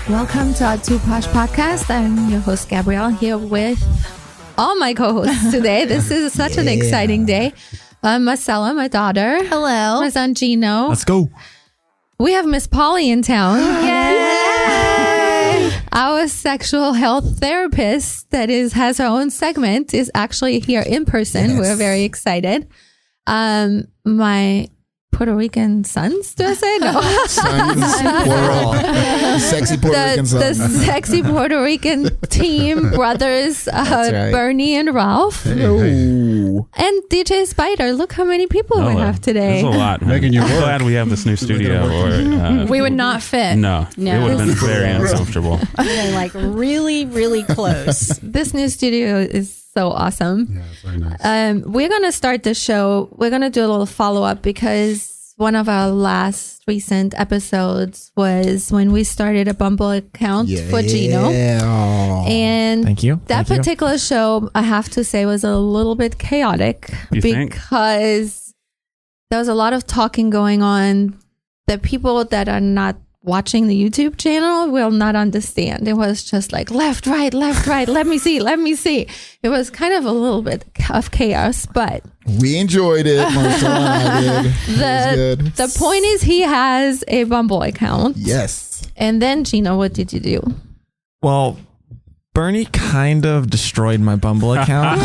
Welcome to our Two Posh podcast. I'm your host, Gabrielle, here with all my co-hosts today. This is such an exciting day. Marcella, my daughter. Hello. My son, Gino. Let's go. We have Miss Polly in town. Yay! Our sexual health therapist that has her own segment is actually here in person. Yes. We're very excited. My Puerto Rican sons, do I say? No. Sons, plural. Sexy Puerto Rican The sons. sexy Puerto Rican team brothers, right. Bernie and Ralph. Ooh. And DJ Spider. Look how many people we have today. There's a lot. Making you I'm work. glad we have this new studio. We would not fit. No, No. it would have been very uncomfortable. We're like really, really close. This new studio is so awesome. Yeah, it's very nice. We're going to start the show. We're going to do a little follow-up because one of our last recent episodes was when we started a Bumble account for Gino. And Thank you. that Thank you. particular show, I have to say, was a little bit chaotic You think? because there was a lot of talking going on that people that are not watching the YouTube channel will not understand. It was just like left, right, let me see. It was kind of a little bit of chaos, but We enjoyed it. Marcella and I did. It was good. the point is he has a Bumble account. Yes. And then, Gino, what did you do? Well, Bernie kind of destroyed my Bumble account.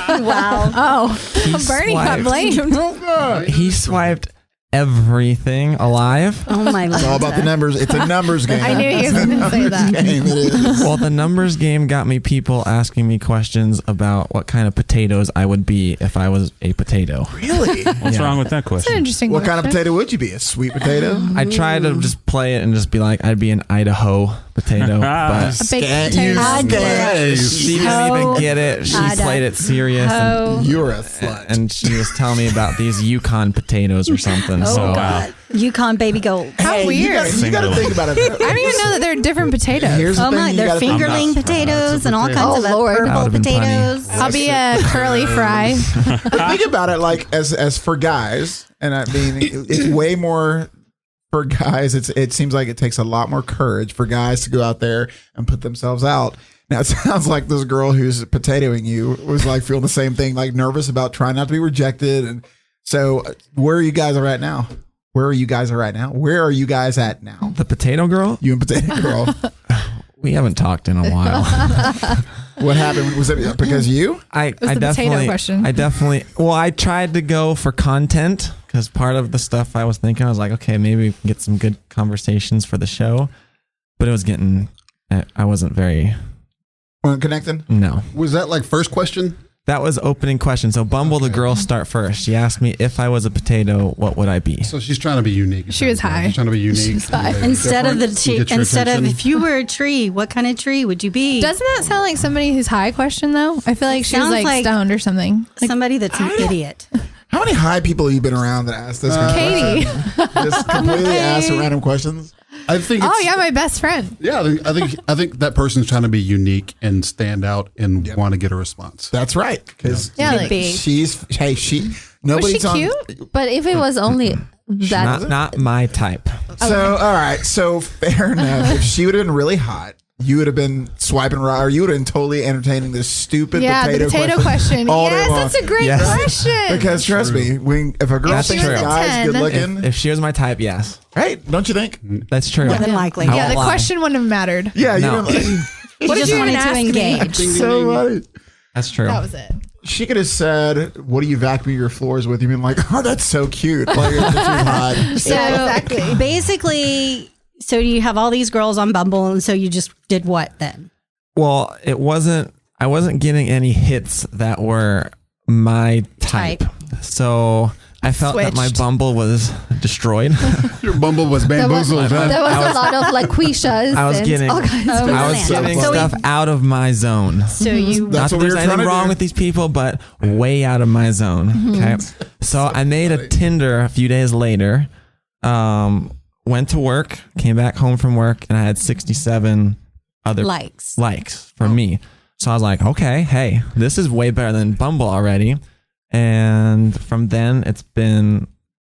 Wow. Oh, Bernie got blamed. He swiped everything alive. Oh my It's all about the numbers. It's a numbers game. I knew he was going to say that. Game it is. Well, the numbers game got me people asking me questions about what kind of potatoes I would be if I was a potato. Really? What's wrong with that It's an question? interesting What kind of question. potato would you be? A sweet potato? I tried to just play it and just be like, I'd be an Idaho potato, but A big potato. she didn't even get it. She Idaho. played it serious. And, You're a slut. and she was telling me about these Yukon potatoes or something. so Wow. Yukon baby gold. How weird. You got to think about it. I didn't even know that there are different potatoes. Here's the Oh thing. my, you they're gotta think about. fingerling potatoes and all potato. kinds of Oh, Lord. That purple would've been funny. potatoes. I'll be a curly fry. Think about it like as for guys, and I mean it's way more for guys. It seems like it takes a lot more courage for guys to go out there and put themselves out. Now it sounds like this girl who's potatoing you was like feeling the same thing, like nervous about trying not to be rejected. And so, where are you guys at now? Where are you guys at now? the potato girl, You and Potato Girl. we haven't talked in a while. What happened? Was it because you? I the potato definitely, question. I tried to go for content because part of the stuff I was thinking, I was like, okay, maybe we can get some good conversations for the show, but it was getting, I wasn't very, Weren't connecting? no. Was that like first question? That was opening question. So Bumble, the girl start first. She asked me if I was a potato, what would I be? So she's trying to be unique. She was high. She's trying to be unique. She's high. Instead of the Different, get your instead of attention. if you were a tree, what kind of tree would you be? Doesn't that sound like somebody who's high question though? I feel like she was Sounds like like- stoned or something. Like Somebody that's an idiot. How many high people have you been around that asked this kind of Katie. question? Just completely ask random questions? I think. Oh it's- yeah, my best friend. Yeah, I think that person's trying to be unique and stand out and want to get a response. That's right. Because Yeah, Could like be. nobody's on. cute? but if it was only that, Not my type. So, all right. So, fair enough. If she would have been really hot, you would have been swiping right, or you would have been totally entertaining this stupid Yeah, potato the potato question. all day Yes, long. that's a great Yes. question. Because trust me, if a girl That's thinks a true. guy's 10. good looking, If she was my type, yes. right? Don't you think? That's true. More than likely. I yeah, the won't lie. question wouldn't have mattered. Yeah, No. you didn't. You What did just you wanted even to ask me? engage. So funny. That's true. That was it. She could have said, "What do you vacuum your floors with?" You've been like, "Oh, that's so cute." Like, that's too hot. So exactly. basically, so you have all these girls on Bumble, and so you just did what then? Well, I wasn't getting any hits that were my type. So I felt that my Switched. Bumble was destroyed. Your Bumble was bamboozled. huh? there was a lot of like quishas. I was and getting- all kinds of I was So getting so stuff out of my zone. So you That's Not that what we there's were trying anything to wrong do. with these people, but way out of my zone. Okay. So I made a Tinder a few days later, went to work, came back home from work, and I had 67 other likes for me. So I was like, okay, hey, this is way better than Bumble already. And from then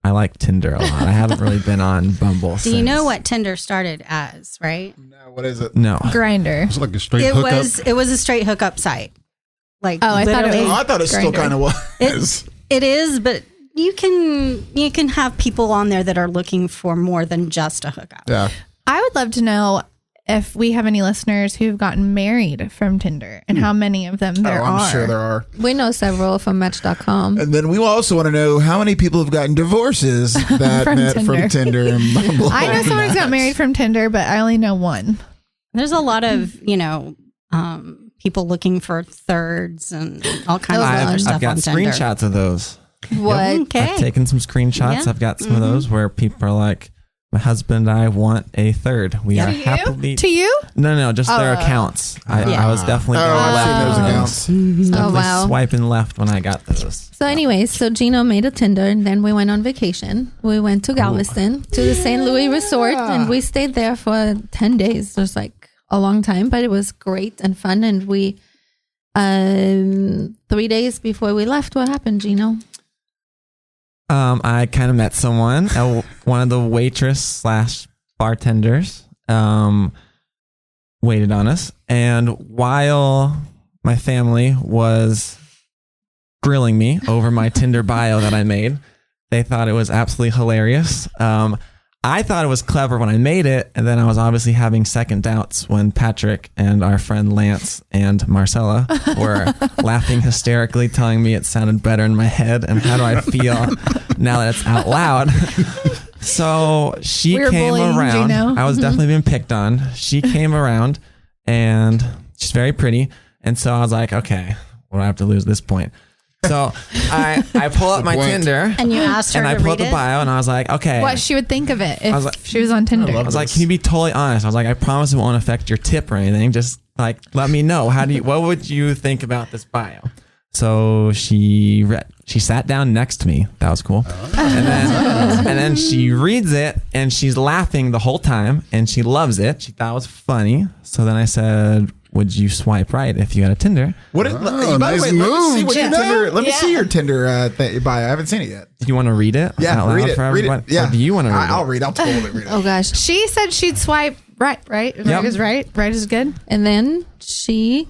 I like Tinder a lot. I haven't really been on Bumble. Do you know what Tinder started as, right? No, what is it? No. Grinder. It's like a straight It hookup. was a straight hookup site. Like, Oh, I thought it literally- Oh, I thought it still Grindr. kind of was. It is, but you can have people on there that are looking for more than just a hookup. Yeah. I would love to know if we have any listeners who've gotten married from Tinder and how many of them there I'm are. sure there are. We know several from Match.com. And then we also want to know how many people have gotten divorces that From met Tinder. from Tinder and Bumble. I know someone who's got married from Tinder, but I only know one. There's a lot of, people looking for thirds and all kinds of other stuff I've got on Tinder. screenshots of those. What? Okay. I've taken some screenshots. Yeah. I've got some of those where people are like, my husband and I want a third. We are happily. To you? No, just their accounts. I was definitely going I've left seen on those accounts. Oh, Definitely wow. swiping left when I got those. So anyways, so Gino made a Tinder and then we went on vacation. We went to Galveston to the St. Louis resort and we stayed there for 10 days. It was like a long time, but it was great and fun. And we, 3 days before we left, what happened, Gino? I kind of met someone, one of the waitress / bartenders, waited on us. And while my family was grilling me over my Tinder bio that I made, they thought it was absolutely hilarious. I thought it was clever when I made it, and then I was obviously having second doubts when Patrick and our friend Lance and Marcella were laughing hysterically, telling me it sounded better in my head, and how do I feel now that it's out loud? So she We were came bullying around. Gino. I was definitely being picked on. She came around, and she's very pretty, and so I was like, okay, what do I have to lose at this point? So I pull up my Tinder And you asked her and I to pull up read the it? bio and I was like, okay. What she would think of it if was like- she was on Tinder. I was like, can you be totally honest? I was like, I promise it won't affect your tip or anything. Just like, let me know. What would you think about this bio? So she sat down next to me. That was cool. And then she reads it and she's laughing the whole time and she loves it. She thought it was funny. So then I said, would you swipe right if you had a Tinder? What? By the nice way, move, let me see your Tinder bio. I haven't seen it yet. Do you want to read it? Yeah, out loud read it. for Read everyone? it. Yeah. Or do you want to read I'll it? read. I'll totally read it. Oh gosh. She said she'd swipe right. Yep. Right is right. Right is good. And then she,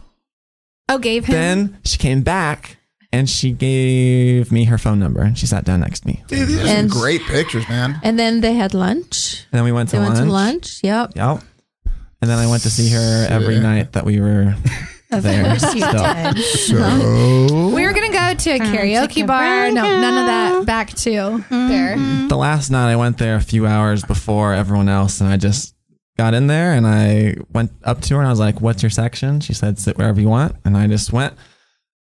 Gave him. Then she came back and she gave me her phone number and she sat down next to me. Dude, these are some And- great pictures, man. and then they had lunch. And then we went to They lunch. went to lunch. Yep. Yep. And then I went to see her every night that we were there. course you still. did. So We were gonna go to a take karaoke a bar. No, break. none of that. Back to there. The last night I went there a few hours before everyone else and I just got in there and I went up to her and I was like, what's your section? She said, sit wherever you want. And I just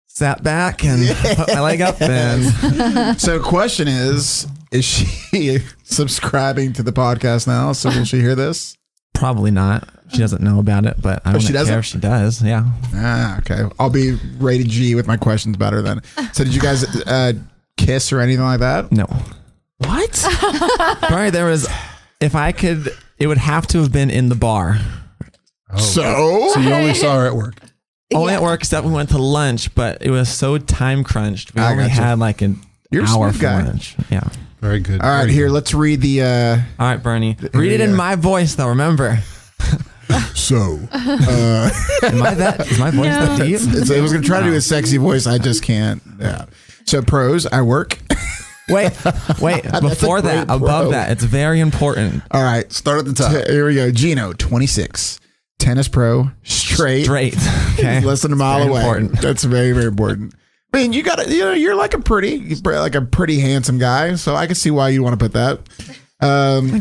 sat back and put my leg up and So question is she subscribing to the podcast now? So will she hear this? probably not. She doesn't know about it, but I don't she care doesn't? if she does. Yeah. Ah, okay. I'll be rated G with my questions about her then. So did you guys kiss or anything like that? No. What? Sorry, there was, if I could, it would have to have been in the bar. So You only saw her at work. Only at work, except we went to lunch, but it was so time crunched. We I only gotcha. had like an You're a hour smooth for guy. lunch. Yeah. Very good. all right, Very here, good. let's read the All right, Bernie. Read it in go. my voice, though. Remember. so Is my voice that deep? I was gonna try to do a sexy voice, I just can't. Yeah. So pros, I work. Wait. Before a that, great above pro. that, it's very important. All right. Start at the top. Here we go. Gino, 26. Tennis pro, straight. Straight. Okay. Less than a mile Very away. important. That's very, very important. I mean, you're like a pretty handsome guy, so I can see why you want to put that.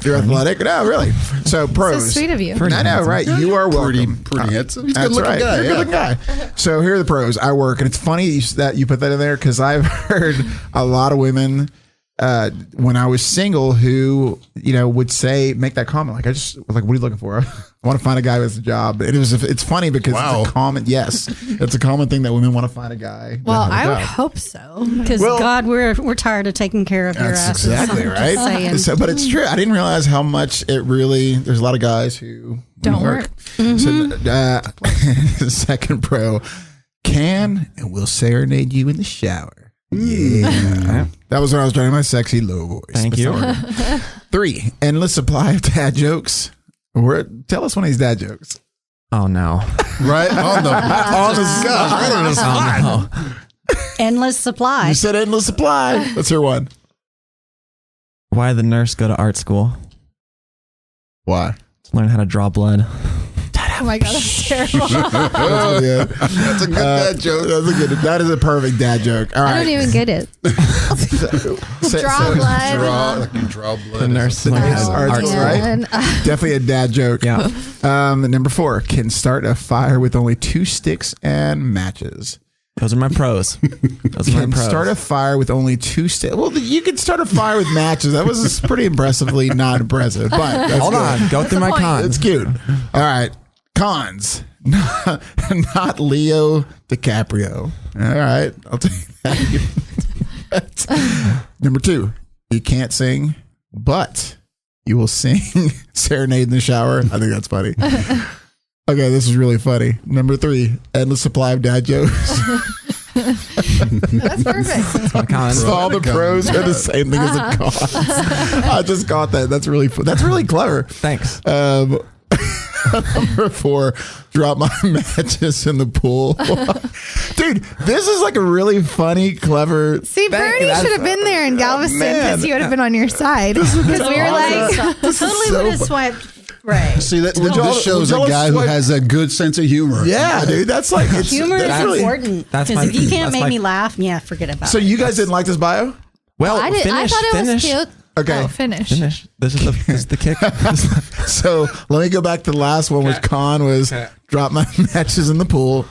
You're athletic. No, really. So So pros. sweat of you. Pretty I know, handsome. right? You are welcome. Pretty handsome. He's a That's good looking right. guy. You're a Yeah. good looking guy. So here are the pros. I work, and it's funny that you put that in there because I've heard a lot of women when I was single who would make that comment like, what are you looking for? I want to find a guy with a job. And it's funny because Wow. it's a common it's a common thing that women want to find a guy. that Well, has a I would job. hope so. Because Well- God, we're tired of taking care of your That's asses. exactly I'm right. just saying. So, but it's true. I didn't realize how much it really. There's a lot of guys who Don't work. So, second pro can and will serenade you in the shower. Yeah. That was when I was trying my sexy low voice. Thank you. 3, endless supply of dad jokes. Tell us one of these dad jokes. Oh no. Right on the right on the spot. Oh, no. Endless supply. You said endless supply. Let's hear one. Why did the nurse go to art school? Why? To learn how to draw blood. Oh my God, that's terrible. That's a good dad joke. That is a perfect dad joke. All right. I don't even get it. Draw blood. Like you draw blood. The nurse The learned nurse how to art art school, school. right? And, Definitely a dad joke. Yeah. Number 4, can start a fire with only 2 sticks and matches. Those are my pros. Those are my Can pros. start a fire with only 2 sticks. Well, you can start a fire with matches. That was pretty impressively not impressive. But that's Hold good. on. Go through my point. cons. It's cute. All right. Cons. Not Leo DiCaprio. All right. I'll take that. Number 2, you can't sing, but you will sing Serenade in the shower. I think that's funny. Okay, this is really funny. Number 3, endless supply of dad jokes. That's perfect. My cons. All the pros are the same thing as the cons. I just caught that. That's really that's really clever. Thanks. Number 4, drop my matches in the pool. Dude, this is like a really funny, clever. See, Bernie that's- should have been there in Galveston man. because he would have been on your side. Because we were like, Totally so would have swiped right. See, y'all- this shows would y'all a guy who swipe- has a good sense of humor. Yeah, dude, that's like it's, Humor that's is really- important. that's Because my- if you can't that's make my- me laugh, forget about So it. you guys didn't like this bio? Well, I thought it was cute. Okay. oh, finish. Finish. This is the kick. So let me go back to the last one, which con was drop my matches in the pool. ...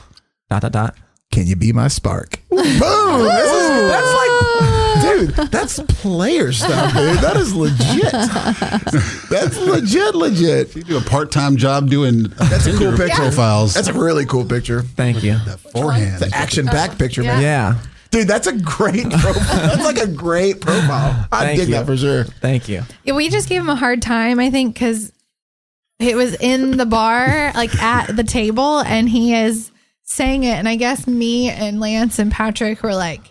Can you be my spark? Boom! That's like, dude, that's player stuff, dude. That is legit. That's legit. You do a part-time job doing That's a cool Tinder picture. profiles. That's a really cool picture. Thank you. that forehand. The action-packed picture, man. Yeah. Dude, that's a great profile. That's like a great profile. I Thank dig you. that for sure. Thank you. Yeah, we just gave him a hard time, I think, because it was in the bar, like at the table, and he is saying it. And I guess me and Lance and Patrick were like,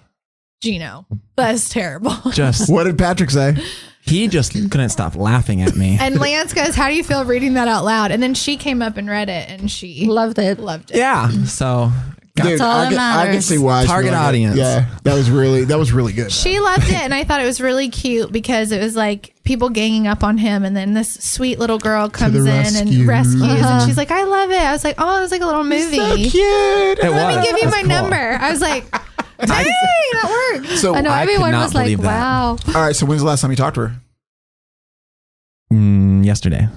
Gino, that's terrible. Just What did Patrick say? he just couldn't stop laughing at me. And Lance goes, how do you feel reading that out loud? And then she came up and read it, and she Loved it. loved it. Yeah. So Dude, all I that can matters. see why. she Target liked it. audience. Yeah, that was really good. She loved it, and I thought it was really cute because it was like people ganging up on him, and then this sweet little girl comes in rescue. and rescues, and she's like, "I love it." I was like, "Oh, it was like a little movie." So cute. it Let me was. give you That's my cool. number. I was like, "Dang, that worked." So, I know I could everyone not was like, believe that. wow. all right. So, when's the last time you talked to her? Yesterday.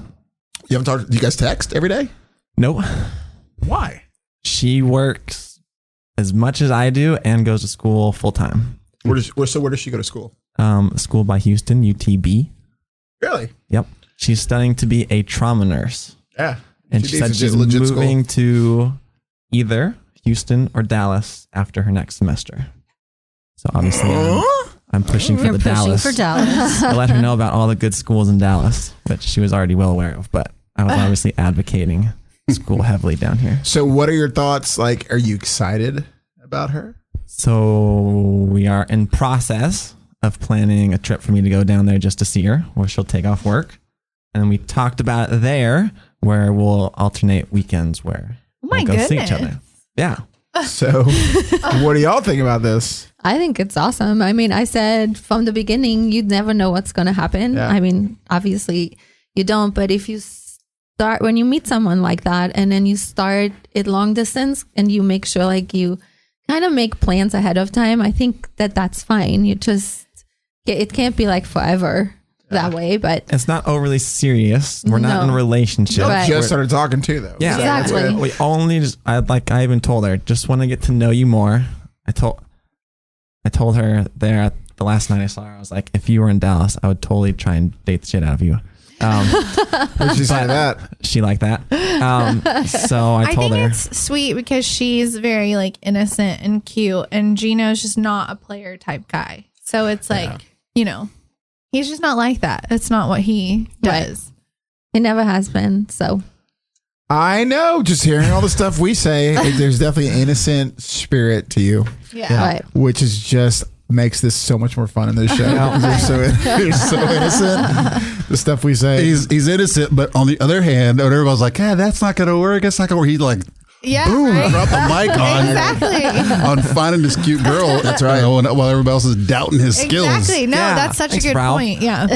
You haven't talked. Do you guys text every day? Nope. Why? She works as much as I do and goes to school full time. Where does she go to school? School by Houston, UTB. Really? Yep. She's studying to be a trauma nurse. Yeah. And she said needs a she's legit school. moving to either Houston or Dallas after her next semester. So obviously I'm pushing for You're the pushing Dallas. for Dallas. I let her know about all the good schools in Dallas, which she was already well aware of, but I was obviously advocating school heavily down here. So, what are your thoughts? Like, are you excited about her? So we are in process of planning a trip for me to go down there just to see her, where she'll take off work. And we talked about it there, where we'll alternate weekends where my we'll go see each goodness. other. Yeah. So, what do y'all think about this? I think it's awesome. I mean, I said from the beginning, you never know what's going to happen. Yeah. I mean, obviously you don't, but if you start, when you meet someone like that and then you start it long distance and you make sure like you kind of make plans ahead of time, I think that that's fine. You just, it can't be like forever that way, but It's not overly serious. We're not No. in a relationship. Y'all Right. just started talking too, though. Yeah. Exactly. We only just, I even told her, just want to get to know you more. I told her there at the last night I saw her, I was like, if you were in Dallas, I would totally try and date the shit out of you. What'd she say that? She liked that. So I I told think her, it's sweet because she's very like innocent and cute, and Gino's just not a player type guy. So it's like, you know, he's just not like that. It's not what he does. it never has been. So I know. Just hearing all the stuff we say, there's definitely an innocent spirit to you, Yeah. right. which is just makes this so much more fun in this show. They're so innocent. The stuff we say. He's innocent, but on the other hand, when everybody's like, that's not going to work. It's not going to work. He like, boom, drop the mic on. Exactly. On finding this cute girl. That's right. While everybody else is doubting his skills. Exactly. No, that's such a good point. Yeah.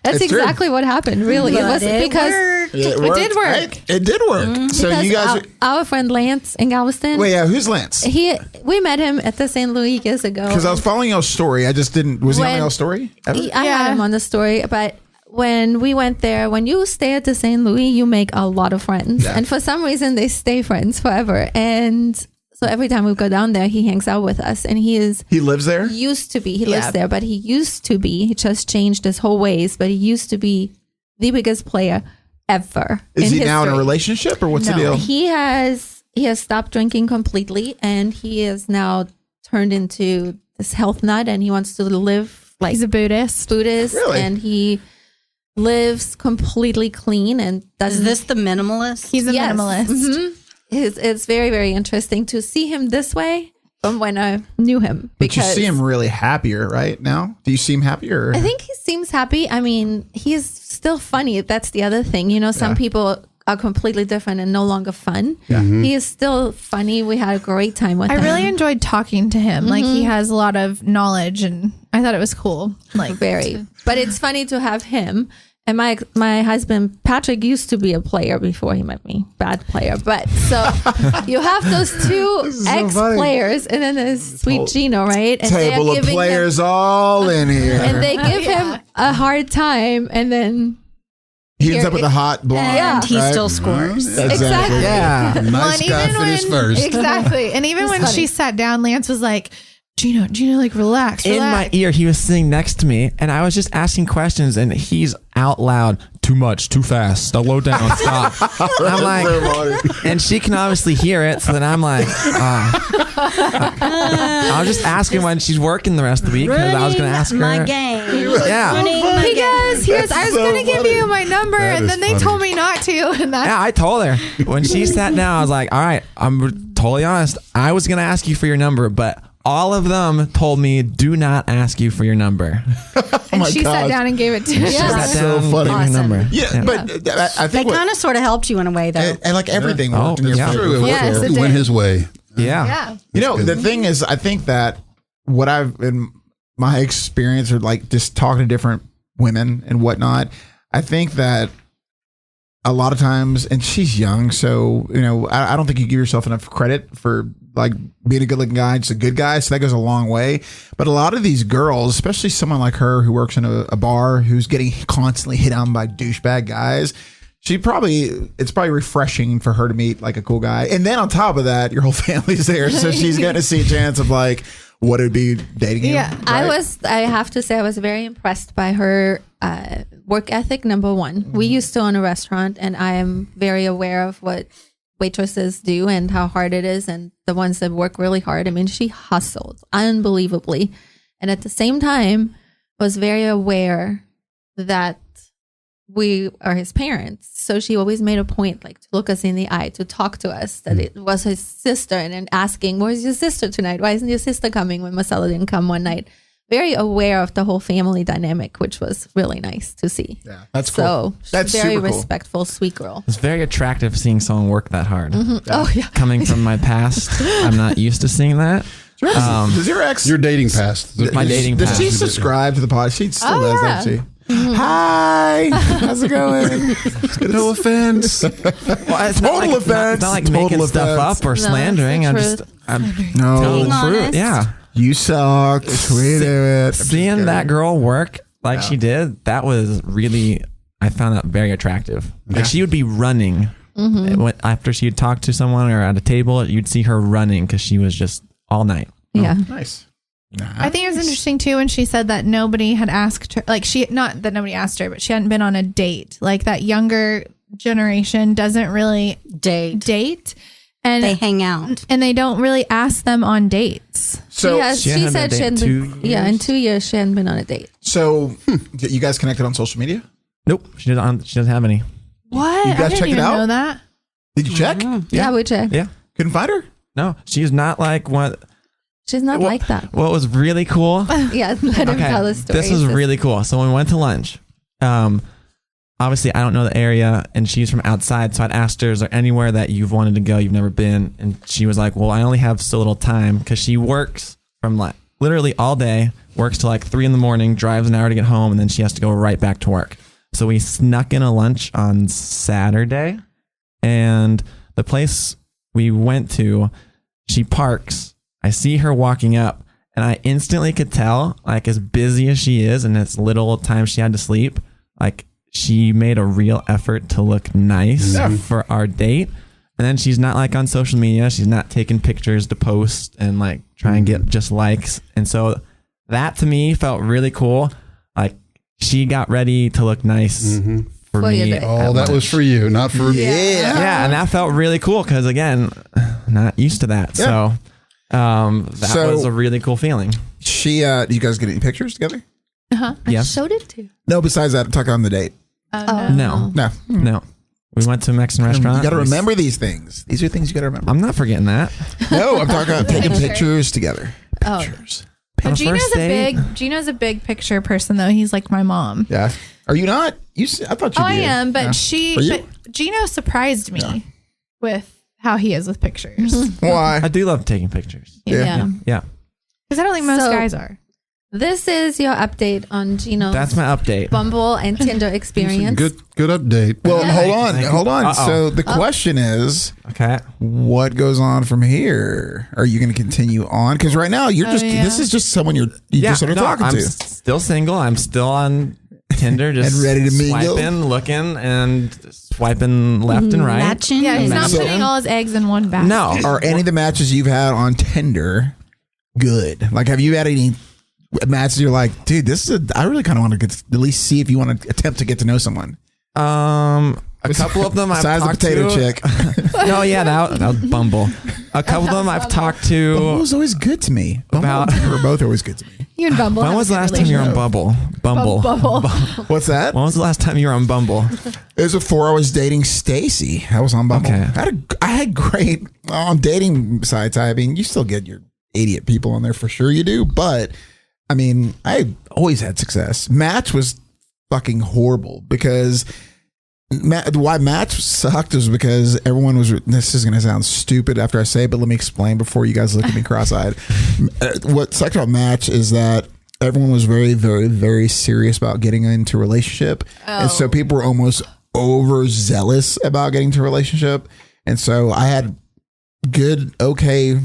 That's exactly what happened, really. It was because it did work. Right? It did work. So because you guys our friend Lance in Galveston. Wait, who's Lance? We met him at the St. Louis years ago. Because I was following your story. I just didn't. Was he on your story? I had him on the story, but when we went there, when you stay at the St. Louis, you make a lot of friends. Yeah. And for some reason, they stay friends forever. And so every time we go down there, he hangs out with us. And he lives there? Used to be. He lives there, but he used to be. He just changed his whole ways, but he used to be the biggest player ever. Is he now in a relationship, or what's the deal? He has stopped drinking completely, and he is now turned into this health nut, and he wants to live like he's a Buddhist. Really? And he lives completely clean and doesn't. Is this the minimalist? He's a minimalist. Mm-hmm. It's very, very interesting to see him this way from when I knew him. But you see him really happier right now? Do you see him happier? I think he seems happy. I mean, he's still funny. That's the other thing. You know, some people are completely different and no longer fun. Yeah. He is still funny. We had a great time with him. I really enjoyed talking to him. Like, he has a lot of knowledge, and I thought it was cool. Like, very. But it's funny to have him. And my husband, Patrick, used to be a player before he met me. Bad player. But so you have those two ex-players, and then there's sweet Gino, right? And table of players all in here. And they give him a hard time, and then he ends up with a hot blonde. And he still scores. Exactly. Yeah. Nice guy finished first. Exactly. And even when she sat down, Lance was like, Gino, like, relax. In my ear, he was sitting next to me, and I was just asking questions, and he's out loud, too much, too fast, slow down, stop. I'm like, and she can obviously hear it, so then I'm like, I'll just ask her when she's working the rest of the week, because I was going to ask her. My game. Yeah. He goes, I was going to give you my number, and then they told me not to. And that's I told her. When she sat down, I was like, all right, I'm totally honest. I was going to ask you for your number, but all of them told me, do not ask you for your number. And she sat down and gave it to me. Sat so down, funny. gave me your number. Yeah, but I think They kind of sort of helped you in a way, though. and like everything worked in your yeah. favor. True. Yes, it It went did. his way. Yeah. You know, the thing is, I think that what I've in my experience, or like just talking to different women and whatnot, I think that a lot of times, and she's young, so you know, I don't think you give yourself enough credit for like being a good looking guy, just a good guy. So that goes a long way. But a lot of these girls, especially someone like her who works in a bar, who's getting constantly hit on by douchebag guys, it's probably refreshing for her to meet like a cool guy. And then on top of that, your whole family's there. So she's getting to see a chance of like what it'd be dating you. Yeah. right? I have to say, I was very impressed by her work ethic, number one. We used to own a restaurant, and I am very aware of what waitresses do and how hard it is, and the ones that work really hard. I mean, she hustled unbelievably. And at the same time, was very aware that we are his parents. So she always made a point, like, to look us in the eye, to talk to us, that it was his sister, and then asking, where's your sister tonight? Why isn't your sister coming when Marcella didn't come one night? Very aware of the whole family dynamic, which was really nice to see. Yeah, that's cool. So That's very super cool. respectful, sweet girl. It's very attractive seeing someone work that hard. Oh, yeah. Coming from my past, I'm not used to seeing that. Does your ex? Your dating past. My dating Does past. she subscribe to the pod? She still does, yeah. doesn't she? Hi, how's it going? No offense. Well, it's Total not like, offense. Not like Total making stuff offense. up or No, slandering. it's the I'm truth. No, telling the truth. honest. Yeah. you suck. We do it. Seeing that girl work like she did, that was really, I found that very attractive. Like, she would be running after she had talked to someone or at a table. You'd see her running because she was just all night. Yeah. Nice. I think it was interesting too when she said that nobody had asked her, like, she, not that nobody asked her, but she hadn't been on a date. Like, that younger generation doesn't really date, and They hang out. and they don't really ask them on dates. So, She she hadn't said been she on a hadn't date been, 2 yeah, in years? 2 years she hadn't been on a date. so you guys connected on social media? Nope. She doesn't have any. What? You guys I didn't check it even out? know that. Did you check? Yeah, we checked. Yeah. Couldn't find her? No, she's not like one. She's not like that. What was really cool. Yeah, let him tell the story. This was really cool. So when we went to lunch, obviously I don't know the area and she's from outside. So I'd asked her, is there anywhere that you've wanted to go, you've never been? And she was like, well, I only have so little time because she works from like literally all day, works till like 3 a.m, drives an hour to get home, and then she has to go right back to work. So we snuck in a lunch on Saturday, and the place we went to, she parks. I see her walking up, and I instantly could tell, like, as busy as she is and as little time she had to sleep, like, she made a real effort to look nice for our date. And then she's not like on social media. She's not taking pictures to post and like try and get just likes. And so that to me felt really cool. Like, she got ready to look nice for me. Oh, that was for you, not for me. Yeah, and that felt really cool because, again, not used to that. So that was a really cool feeling. She, do you guys get any pictures together? Yes. I showed it to. No, besides that, talk on the date. No. No. We went to a Mexican restaurant. You got to remember these things. These are things you got to remember. I'm not forgetting that. No, I'm talking about taking pictures together. Pictures. On a first date? Gino's a big picture person though. He's like my mom. Yeah. Are you not? I thought you I did. am, but Yeah. but Gino surprised me with how he is with pictures. Why? I do love taking pictures. Yeah. Yeah. Because I don't think most So- guys are. This is your update on Gino's That's my update. Bumble and Tinder experience. Good update. Well, Thank you. hold on. Uh-oh. So the question is, Okay. what goes on from here? Are you going to continue on? Because right now you're this is just someone you just started talking I'm to. still single. I'm still on Tinder, just And ready to mingle? swiping, looking, and swiping left and right. Matching. Yeah, he's not So- putting all his eggs in one basket. No. Are any of the matches you've had on Tinder good? Like, have you had any matches you're like, dude, I really kind of want to at least see if you want to attempt to get to know someone. A couple of them I've Besides the talked potato to. chick. No, yeah, that was Bumble. A couple of them I've talked to. Bumble was always good to me. Bumble About- and Tinder were both always good to me. You and Bumble. When have was a the good last time you were on relationship. Bumble? Bumble. What's that? When was the last time you were on Bumble? It was before I was dating Stacy. I was on Bumble. Okay. I had great on dating sites. I mean, you still get your idiot people on there for sure. You do, but I mean, I always had success. Match was fucking horrible because why Match sucked was because everyone was. This is going to sound stupid after I say it, but let me explain before you guys look at me cross-eyed. What sucked about Match is that everyone was very, very, very serious about getting into a relationship, and so people were almost overzealous about getting into a relationship, and so I had good, okay,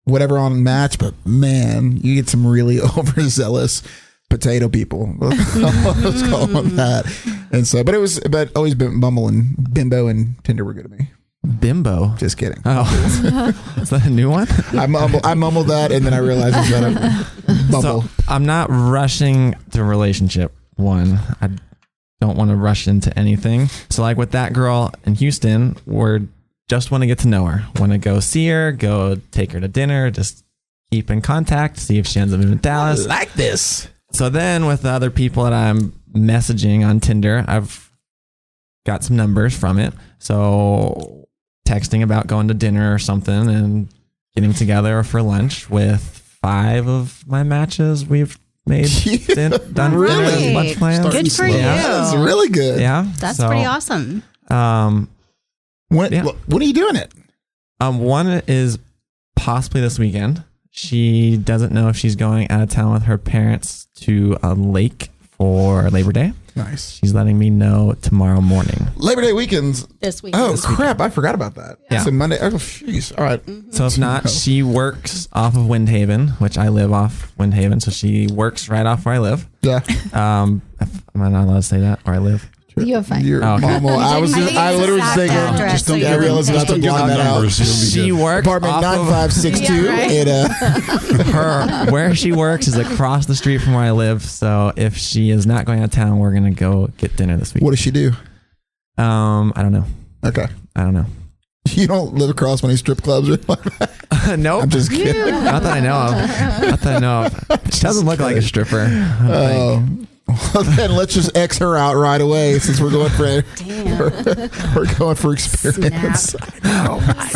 whatever on Match, but man, you get some really overzealous potato people. Let's call them that. And so, but always been Bumble and Bimbo and Tinder were good to me. Bimbo. Just kidding. Oh, is that a new one? I mumbled that, and then I realized it's that a Bumble. So I'm not rushing to a relationship. One, I don't want to rush into anything. So like with that girl in Houston, we're just want to get to know her. Want to go see her, go take her to dinner, just keep in contact, see if she ends up in Dallas. I like this. So then with the other people that I'm messaging on Tinder, I've got some numbers from it. So texting about going to dinner or something and getting together for lunch with 5 of my matches we've made done Really? dinner, lunch plans. Good for you. That's really good. Yeah. That's so, pretty awesome. When Yeah. are you doing it? One is possibly this weekend. She doesn't know if she's going out of town with her parents to a lake for Labor Day. Nice. She's letting me know tomorrow morning. Labor Day weekends. This week. Oh crap! I forgot about that. Yeah. So Monday. Oh jeez. All right. So if not, she works off of Windhaven, which I live off Windhaven. So she works right off where I live. Yeah. Am I not allowed to say that where I live? You're fine. Your Okay. mom will- I was. I think I it's literally a was sad thinking. address, Just so don't. you I don't realized think- about to Don't give block out that out. numbers. You'll be She good. works Apartment off 9562. Yeah, right. It, where she works is across the street from where I live. So if she is not going out of town, we're gonna go get dinner this week. what does she do? I don't know. Okay. I don't know. You don't live across many strip clubs or like that. Nope. I'm just kidding. Not that I know of. Not that I know of. She doesn't look like a stripper. I don't think. Oh, Then let's just X her out right away since we're going for we're going for experience. I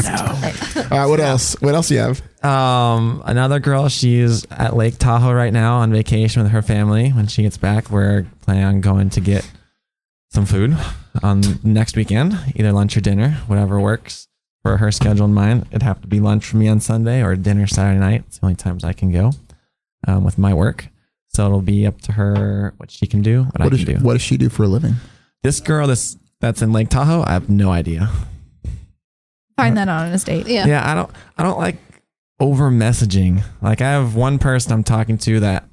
know. All right, what else? What else do you have? Another girl, she's at Lake Tahoe right now on vacation with her family. When she gets back, we're planning on going to get some food on next weekend, either lunch or dinner, whatever works for her schedule and mine. It'd have to be lunch for me on Sunday or dinner Saturday night. It's the only times I can go with my work. So it'll be up to her what she can do, what I can do. What does she do for a living? This girl that's in Lake Tahoe, I have no idea. Find that out on a date. Yeah. Yeah, I don't like over messaging. Like I have one person I'm talking to that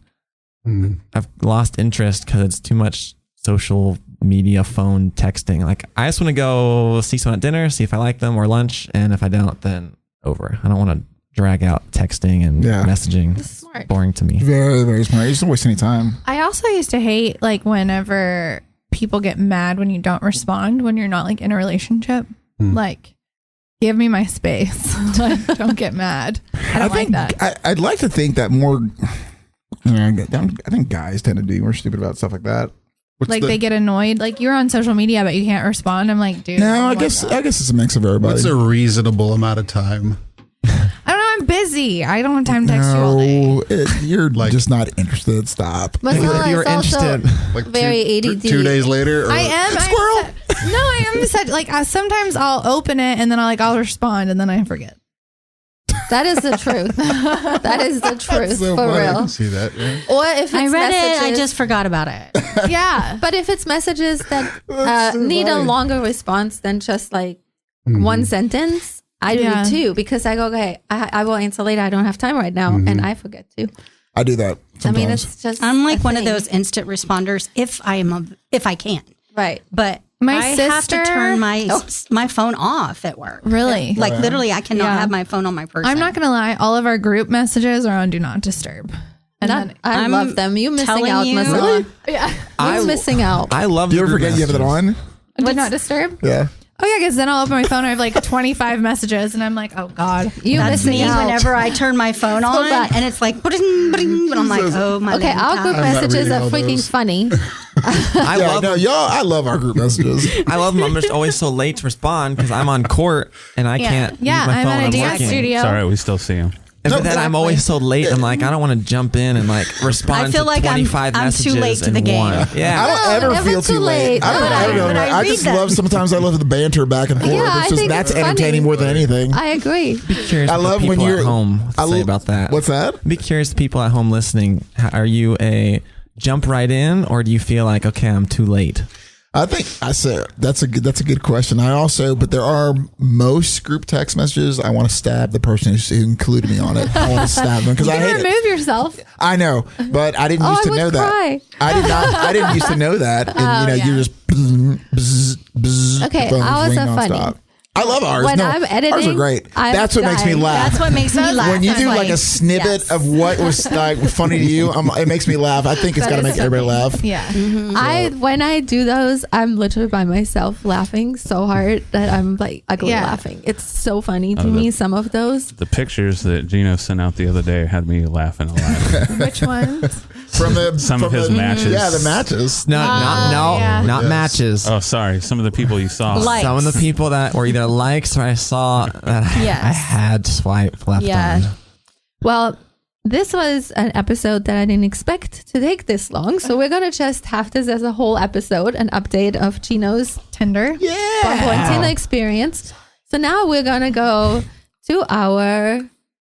I've lost interest because it's too much social media, phone texting. Like I just want to go see someone at dinner, see if I like them or lunch, and if I don't, then over. I don't want to drag out texting and messaging. This is smart. Boring to me. Very, very smart. You just don't waste any time. I also used to hate like whenever people get mad when you don't respond when you're not like in a relationship. Like, give me my space. Like, don't get mad. I don't like that. I'd like to think that more. I think guys tend to be more stupid about stuff like that. They get annoyed. Like you're on social media, but you can't respond. I'm like, dude. No, I guess it's a mix of everybody. What's a reasonable amount of time? I don't know. I'm busy. I don't have time to text you all day. You're just not interested. Stop. But If you're interested, Like very ADD. 2 days later? Or I am. Squirrel. I am such like sometimes I'll open it and then I'll respond and then I forget. That is the truth. That is the truth so for funny. I real. can see that. Yeah. Or if it's I read messages, it. I just forgot about it. Yeah. But if it's messages that That's so need a funny. longer response than just like one sentence, I do it too because I go, okay, I will answer later. I don't have time right now, and I forget to. I do that sometimes. I mean, it's just. I'm like a one of thing. those instant responders if I can. Right. But My I have to sister- turn my phone off at work. Really? Like literally, I cannot Yeah. have my phone on my person. I'm not gonna lie. All of our group messages are on Do Not Disturb. And then I I'm love them. You missing telling out, you- Marcella. Really? yeah. You're missing out. I love. Do you the ever group forget you have it messages. on? Do Not Disturb. Yeah. Oh yeah, because then I'll open my phone. I have like 25 messages, and I'm like, oh god. You That's missing me out. whenever I turn my phone on, bad. and it's like, bling, bling, and I'm like, oh my. Okay, our group I'm not messages reading are all freaking those. funny. I Yeah, love no, y'all. I love our group messages. I love them. I'm just always so late to respond because I'm on court and I can't use Yeah, my I'm phone. at a dance working. studio. It's all right. We still see him. And No, then I'm always so late. I'm like, I don't want to jump in and like respond I feel to like I'm 25 too messages late to in the game. one. I Yeah. don't ever never feel too too late. late. I don't No, ever feel but late. I I read just them. love. Sometimes I love the banter back and forth. Yeah, it's I just think that's it's funny. entertaining more than anything. I agree. Be curious I what love the when people you're at home I say lo- about that. What's that? Be curious to people at home listening. Are you a jump right in or do you feel like, okay, I'm too late? I think I said that's a good question. But there are most group text messages. I want to stab the person who included me on it. I want to stab them because I You hate can it. remove yourself. I know, but I didn't Oh, used I to would know cry. that. I did not. I didn't used to know that, and you're just bzz, bzz, bzz, Okay, phones ours ring are funny. nonstop. I love ours. When No, I'm ours are editing, great. I'm That's what makes me dying. laugh. That's what makes me laugh. When you That's do like funny. a snippet Yes. of what was like funny to you, it makes me laugh. I think it's That got to is make everybody laugh. Yeah. When I do those, I'm literally by myself laughing so hard that I'm like ugly Yeah. laughing. It's so funny to Oh, me. Some of those. The pictures that Gino sent out the other day had me laughing a lot. Which one? From the Some from of his the- matches. Yeah, the matches. No, yeah. not Yes. matches. Oh, sorry. Some of the people you saw. Like- Some of the people that were either likes or I saw that Yes. I had to swipe left Yeah. on. Well, this was an episode that I didn't expect to take this long. So we're going to just have this as a whole episode, an update of Gino's Tinder. Bumble and Tinder experience. So now we're going to go to our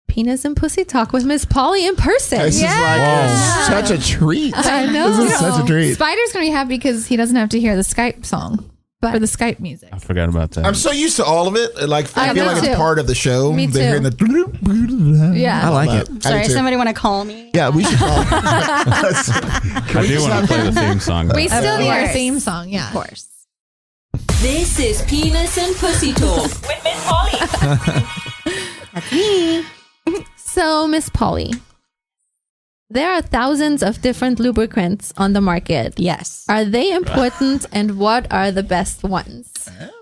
penis and pussy talk with Miss Polly in person. This is like such a treat. I know. This is such a treat. Spider's gonna be happy because he doesn't have to hear the Skype song or the Skype music. I forgot about that. I'm so used to all of it. Like I I feel know. like it's too. part of the show. Me They're too. hearing Yeah. I like it. I do Sorry, too. somebody want to call me? Yeah, we should call. I do want to play the theme song. We though. still need our course. theme song. Yeah, Of course. This is Penis and Pussy Talk with Miss Polly. That's me. So, Miss Polly, there are thousands of different lubricants on the market. Yes, Are they important and what are the best ones?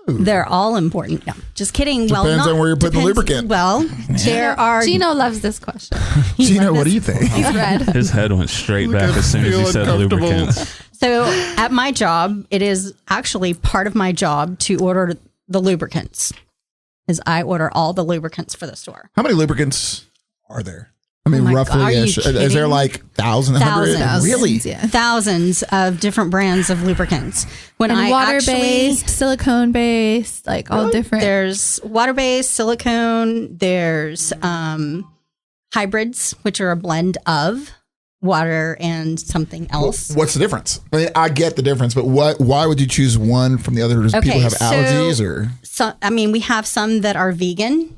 they're all important. No, just kidding. Depends on where you're putting the lubricant. Well, there are. Gino loves this question. Gino, what do you think? He's red. His head went straight back as soon as he feel said uncomfortable. lubricants. So at my job, it is actually part of my job to order the lubricants. Is I order all the lubricants for the store. How many lubricants are there? I mean, Oh my roughly, God, are you is there kidding? like 1,000, 100? Thousands. Really? Yeah. Thousands of different brands of lubricants. When And I water-based, silicone-based, like all different. there's water-based, silicone. There's hybrids, which are a blend of water and something else. What's the difference? I mean, I get the difference, but why would you choose one from the other? Does people have allergies or? So, I mean, we have some that are vegan.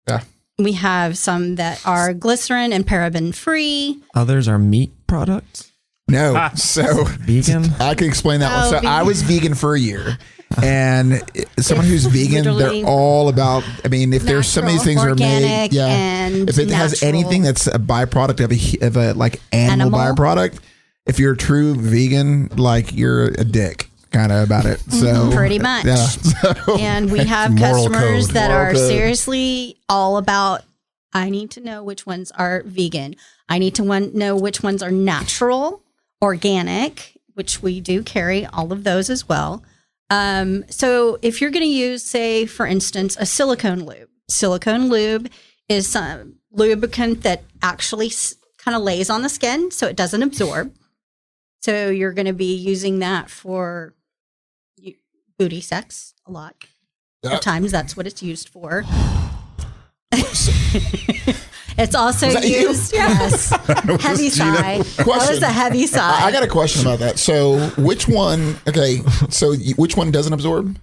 Yeah. We have some that are glycerin and paraben free. Others are meat products. No. So Vegan. I can explain that one. So vegan. I was vegan for a year. And someone who's vegan, Literally they're all about, I mean, if there's some of these things are made, organic and if it has natural. anything that's a byproduct of a like animal byproduct, if you're a true vegan, like you're a dick kind of about it. So Pretty much. Yeah. So, And we have Moral customers code. that Moral are code. seriously all about, I need to know which ones are vegan. I need to know which ones are natural, organic, which we do carry all of those as well. So if you're going to use, say, for instance, a silicone lube is some lubricant that actually kind of lays on the skin so it doesn't absorb. So you're going to be using that for booty sex a lot. Yeah. At times, that's what it's used for. It's also Was that you? used, yes, heavy sigh. That was a heavy sigh. I got a question about that. So which one, which one doesn't absorb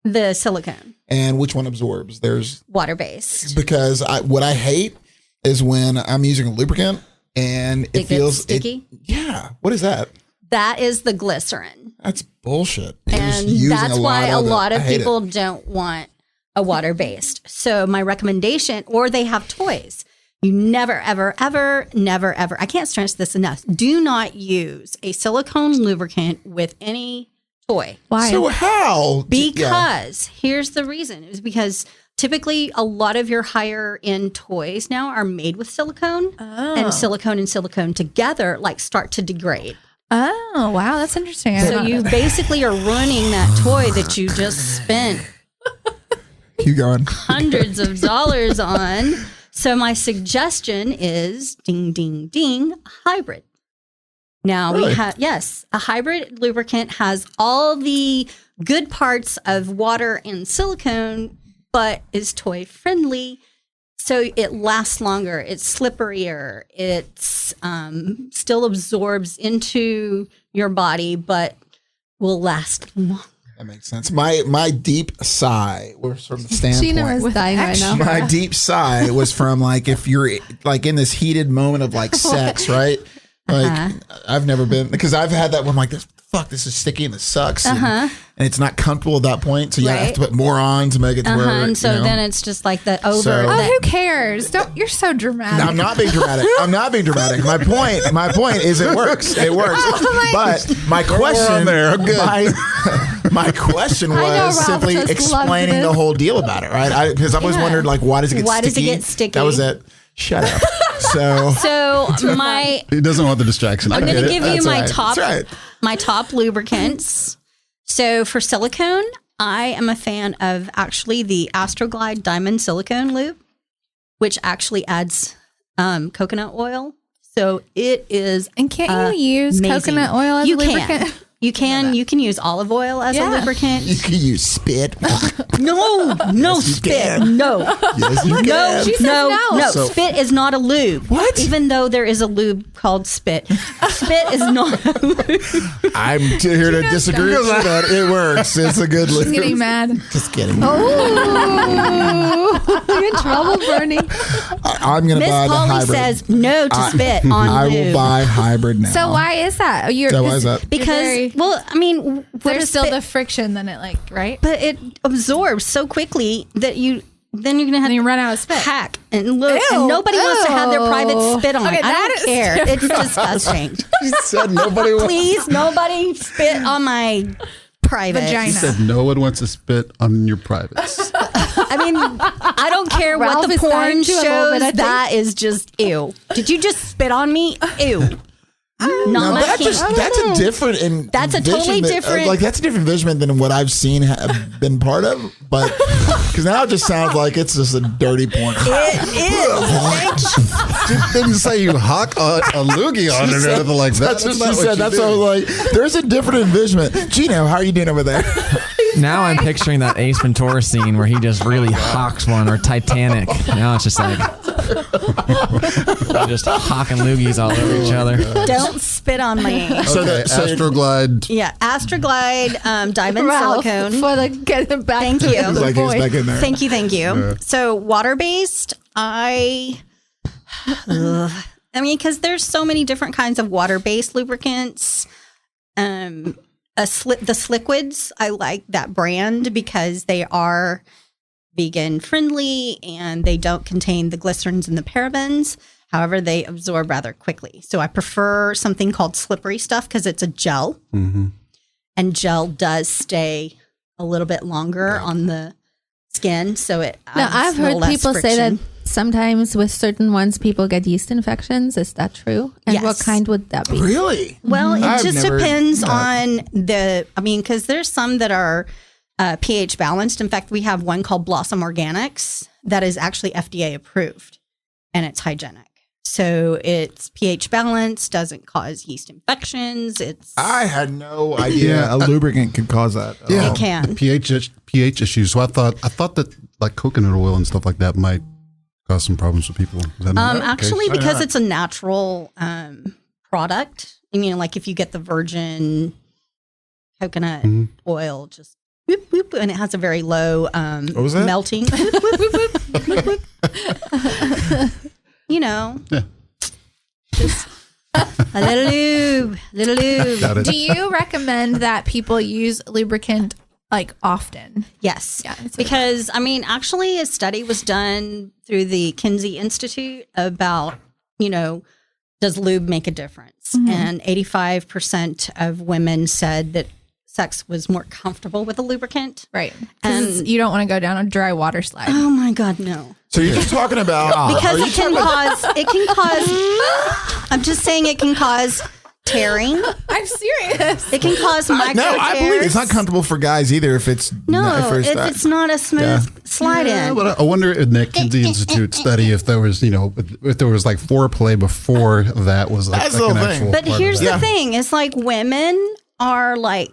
The silicone, and which one absorbs? There's, water-based. because what I hate is when I'm using a lubricant and it It gets feels sticky? yeah. What is that? That is the glycerin. That's bullshit. You're just And using that's why a of it. lot of I hate people it. don't want a water-based. So my recommendation, or they have toys. You never, ever, ever, never, ever, I can't stress this enough. Do not use a silicone lubricant with any toy. Why? So how? Because here's the reason. Is because typically a lot of your higher end toys now are made with silicone, and silicone together like start to degrade. Oh, wow. That's interesting. So you basically are ruining that toy that you just spent Keep going. hundreds of dollars on. So my suggestion is ding, ding, ding, hybrid. Now Really? we have, yes, a hybrid lubricant has all the good parts of water and silicone, but is toy friendly. So it lasts longer. It's slipperier. It's still absorbs into your body, but will last longer. That makes sense. My deep sigh was from the standpoint. Gino is dying right now. My deep sigh was from like if you're like in this heated moment of like sex, right? Like I've never been, because I've had that where I'm like, this is sticky and this sucks, and it's not comfortable at that point. So you have to put more on to make it to where. And so you know. then it's just like the over. So- Oh, the- who cares? You're so dramatic. No, I'm not being dramatic. I'm not being dramatic. My point is it works. It works. But my question there. I'm good. My question I know was Ralph simply just explaining loved the it. whole deal about it, right? Because I've always wondered, like, why does it get Why sticky? does it get sticky? That was it. Shut up. So So my He doesn't want the distraction. I'm I going get to it. give you That's my right. top That's right. my top lubricants. So for silicone, I am a fan of actually the Astroglide Diamond Silicone Lube, which actually adds coconut oil. So it is And can't you use amazing. coconut oil as you a lubricant? Can. You can. You can use olive oil as a You lubricant. can use spit. No, no Yes, you spit. can. No. Yes, you No, can. She says no, no. no. So- Spit is not a lube. What? Even though there is a lube called spit. Spit is not a lube. I'm here to disagree with you, but it works. It's a good She's lube. getting mad. Just kidding. Oh, you're in trouble, Bernie. I'm going to Miss buy the Polly hybrid. says no to spit on I lube. will buy hybrid now. So why is that? Yeah, why is that? Because, well, I mean, what There's is still spit? the friction, then it right? But it absorbs so quickly that then you're gonna have Then you to run out of spit. hack and look, Ew. and nobody wants to have their private spit on. Okay, I that don't is care. It's different. disgusting. She said nobody will. Please, nobody spit on my private Vagina. He said no one wants to spit on your privates. I mean, I don't care Ralph what the is porn dying too a little shows. bit, I think. That is just ew. Did you just spit on me? Ew. Now, that's a different. That's a totally different. Like that's a different envisionment than what I've seen been part of. But because now it just sounds like it's just a dirty porn. It is. She didn't say you hawk a loogie on it or anything like that. That's what she said. That's what I was like. There's a different envisionment. Gino, how are you doing over there? Now I'm picturing that Ace Ventura scene where he just really hawks one, or Titanic. Now it's just like they're just hawking loogies all over each other. Don't spit on me. Okay, Astroglide. Yeah, Astroglide Diamond Ralph, Silicone. for the getting back Thank to you. the Like he's point. back in there. Thank you. So water-based, I mean, because there's so many different kinds of water-based lubricants. The Sliquids, I like that brand because they are vegan friendly and they don't contain the glycerins and the parabens. However, they absorb rather quickly. So I prefer something called Slippery Stuff because it's a gel. Mm-hmm. And gel does stay a little bit longer on the skin. So it Now, adds I've a little heard less people say friction. that sometimes with certain ones, people get yeast infections. Is that true? And what Yes. kind would that be? Really? Well, it I've just never- depends no. on because there's some that are pH balanced. In fact, we have one called Blossom Organics that is actually FDA approved and it's hygienic. So it's pH balanced, doesn't cause yeast infections. I had no idea a lubricant could cause that. It can. The pH issues. So I thought that like coconut oil and stuff like that might cause some problems with people. Is that not the case? Actually, because it's a natural product. I mean, like if you get the virgin coconut oil, just whoop, whoop, and it has a very low was that? melting. Whoop, whoop, whoop, whoop, whoop. You know, just a little lube. Got it. Do you recommend that people use lubricant like often? Yes. Yeah, it's Because, I mean, actually, a study was done through the Kinsey Institute about, does lube make a difference? And 85% of women said that sex was more comfortable with a lubricant. Right. Because And- you don't want to go down a dry water slide. Oh, my God, no. So you're just talking about Because it can cause, I'm just saying it can cause tearing. I'm serious. It can cause micro no, I believe tears. it's not comfortable for guys either. If it's No, if it's not a smooth slide in. But I wonder in that Kinsey Institute study if there was, if there was like foreplay before that was like, That's like the an thing. actual But part here's of the it. thing: it's like women are like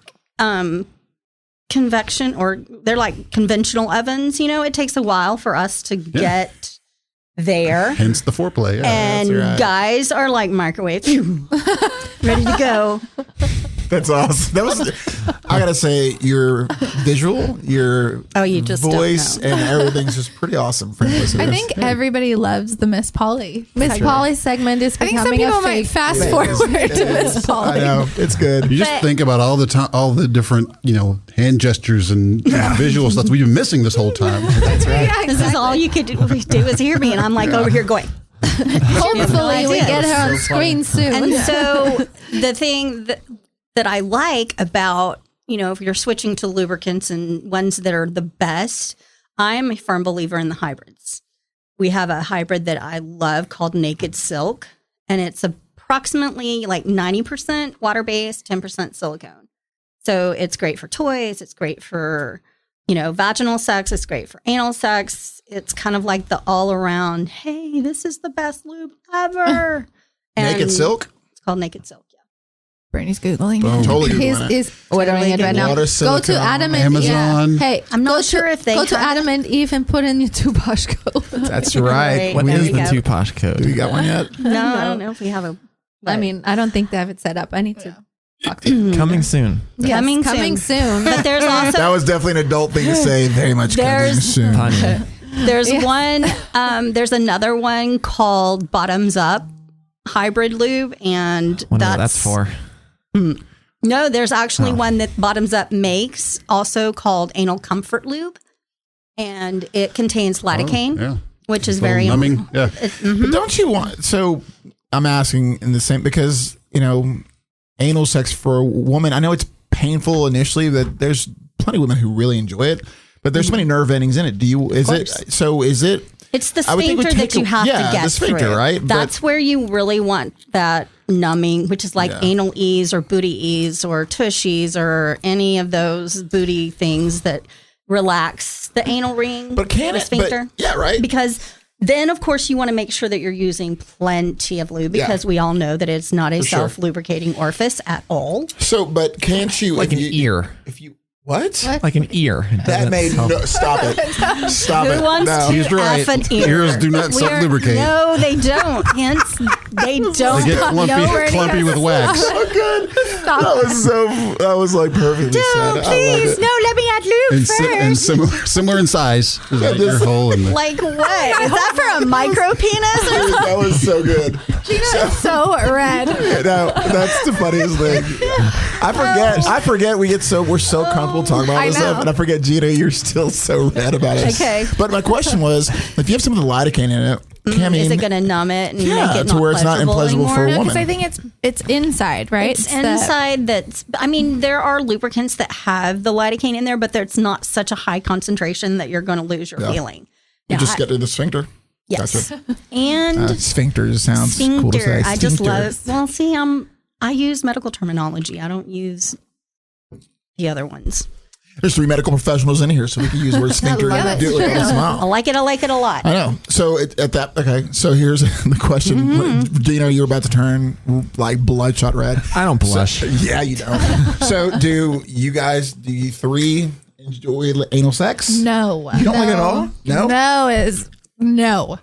convection, or they're like conventional ovens. It takes a while for us to get there, Hence the foreplay. Yeah. and right. guys are like microwave, ready to go. That's awesome. That was, I gotta say, your visual, your You just don't voice, know. and everything's just pretty awesome for listeners. I think everybody loves the Miss Polly. Miss Polly's segment is I think some becoming people a might fake. fast It forward is. to It Miss is. Polly. I know it's good. You just think about all the time, all the different, hand gestures and visual stuff we've been missing this whole time. That's right. Yeah, This is all you could do is hear me, and I'm like over here going. Hopefully, we idea. get her on screen soon. And so the thing that I like about, if you're switching to lubricants and ones that are the best, I'm a firm believer in the hybrids. We have a hybrid that I love called Naked Silk, and it's approximately like 90% water-based, 10% silicone. So it's great for toys. It's great for, vaginal sex. It's great for anal sex. It's kind of like the all-around, hey, this is the best lube ever. Naked And Silk. It's called Naked Silk. Yeah. Brittany's Googling. Totally He's Googling it. is ordering it right now. Water Go silicone. to Adam and Amazon. Yeah. Hey, I'm not go sure to, if they go to have Adam and Eve and put in your 2 Posh code. That's right. What There is you the go. 2 Posh code? Do you got one yet? No, I don't know if we have a. I mean, I don't think they have it set up. I need to talk to them. Coming soon. Yes, Coming coming soon. But there's also That was definitely an adult thing to say. Very much coming There's- soon. Pun. there's one. There's another one called Bottoms Up Hybrid Lube, and Wonder what that's for. No, there's actually one that Bottoms Up makes, also called Anal Comfort Lube, and it contains lidocaine, Yeah. which is It's a little very numbing. Yeah. But don't you want? So I'm asking in the same because anal sex for a woman. I know it's painful initially. That there's plenty of women who really enjoy it, but there's so many nerve endings in it. Is it? It's the I would think it would sphincter that take you have to get the sphincter, through. right? That's where you really want that numbing, which is like Yeah. anal ease or booty ease or tushies or any of those booty things that relax the anal ring But can or it? sphincter. But, yeah, right. Because then, of course, you want to make sure that you're using plenty of lube because we all know that it's not a sure. self-lubricating orifice at all. So, but can't you Like if an you, ear. If you what? Like an ear. It That doesn't made help. no. Stop it. Stop Who it. wants No. to He's right. F an ear? Ears do not self-lubricate. No, they don't. Hence, they don't. They get know clumpy with wax. So good. That was like perfectly said. I love Please, it. no, let me add lube And, first. similar in size. There's like your hole in the Like what? Is that for a micro penis? Or That was so good. Gina is so red. No, that's the funniest thing. I forget we're so comfortable talking about I this know. stuff, and I forget, Gina, you're still so red about it. Okay. But my question was, if you have some of the lidocaine in it, I mean, is it going to numb it and yeah, make it to not where it's not pleasurable unpleasurable for a anymore? woman. Because I think it's inside, right? It's the- inside that's, I mean, there are lubricants that have the lidocaine in there, but it's not such a high concentration that you're going to lose your feeling. you Now, just I- get to the sphincter. Yes. Gotcha. And Sphincter sounds cool to say. sphincter. I just Sphincter. love, well, see, I use medical terminology. I don't use the other ones. There's 3 medical professionals in here, so we can use the word sphincter love and it. do it with a I smile. like it. I like it a lot. I know. So at that, okay. So here's the question: Mm-hmm. Gino, you're about to turn like bloodshot red. I don't blush. Yeah, you don't. So do you 3 enjoy anal sex? no. You don't like it at all? No. No is no.